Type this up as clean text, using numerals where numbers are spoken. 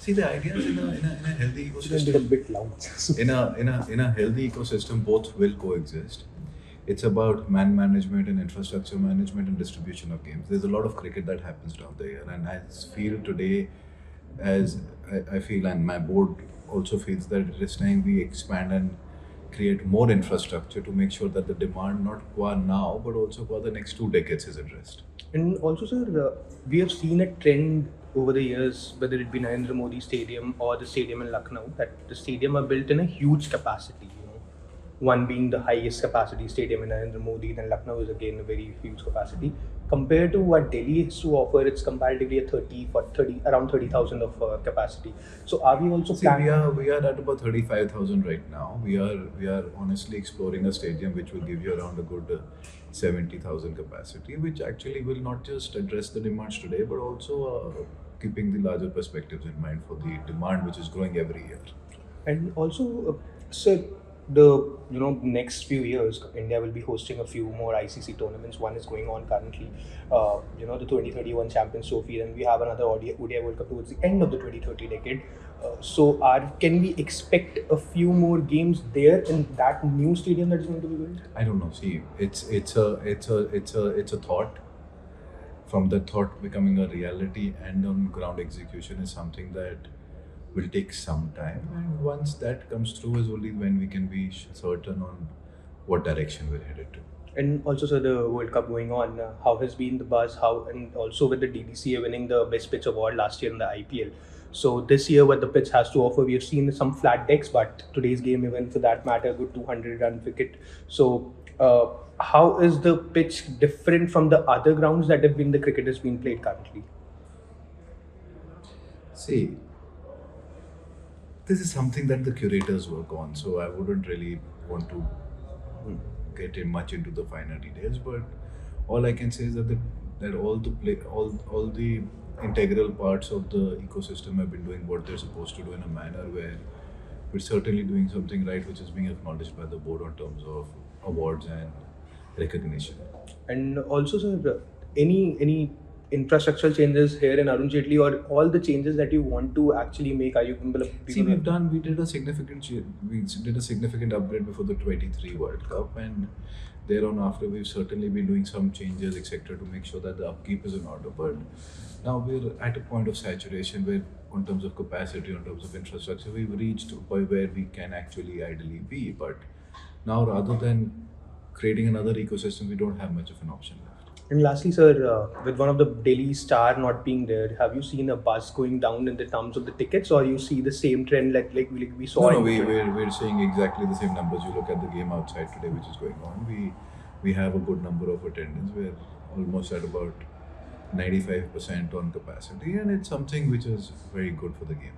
See, the idea is in a healthy It's ecosystem. a bit loud. In a healthy ecosystem, both will coexist. It's about man management and infrastructure management and distribution of games. There's a lot of cricket that happens down there, and I feel today, as I feel, and my board also feels that it is time we expand and create more infrastructure to make sure that the demand, not qua now, but also for the next 2 decades, is addressed. And also, sir, we have seen a trend over the years, whether it be Narendra Modi Stadium or the stadium in Lucknow, that the stadium are built in a huge capacity. One being the highest capacity stadium in Narendra Modi, then Lucknow is again a very huge capacity. Compared to what Delhi has to offer, it's comparatively a 30 around 30,000 of capacity. So are we also See, planning? we are at about 35,000 right now. We are honestly exploring a stadium which will give you around a good 70,000 capacity, which actually will not just address the demands today, but also keeping the larger perspectives in mind for the demand which is growing every year. And also, sir, the next few years, India will be hosting a few more ICC tournaments. One is going on currently, the 2031 Champions Trophy. Then we have another ODI World Cup towards the end of the 2030 decade. Can we expect a few more games there in that new stadium that is going to be built? I don't know. See, it's a thought. From the thought becoming a reality and on ground execution is something that will take some time. And once that comes through, is only when we can be certain on what direction we're headed to. And also, sir, the World Cup going on, how has been the buzz? How, and also with the DDCA winning the Best Pitch Award last year in the IPL. So this year, what the pitch has to offer, we have seen some flat decks, but today's game, even for that matter, a good 200-run wicket. So how is the pitch different from the other grounds that have been the cricket has been played currently? See, this is something that the curators work on, so I wouldn't really want to get in much into the finer details. But all I can say is that that all the integral parts of the ecosystem have been doing what they're supposed to do in a manner where we're certainly doing something right, which is being acknowledged by the board in terms of awards and recognition. And also, sir, any infrastructural changes here in Arun Jaitley, or all the changes that you want to actually make? Are you See, we did a significant upgrade before the 23 World Cup, and thereon after we've certainly been doing some changes, etc., to make sure that the upkeep is in order. But now we're at a point of saturation where, in terms of capacity, in terms of infrastructure, we've reached a point where we can actually ideally be. But now, rather than creating another ecosystem, we don't have much of an option left. And lastly, sir, with one of the Delhi star not being there, have you seen a buzz going down in the terms of the tickets, or you see the same trend like we saw? No, we're seeing exactly the same numbers. You look at the game outside today, which is going on. We have a good number of attendance. We're almost at about 95% on capacity, and it's something which is very good for the game.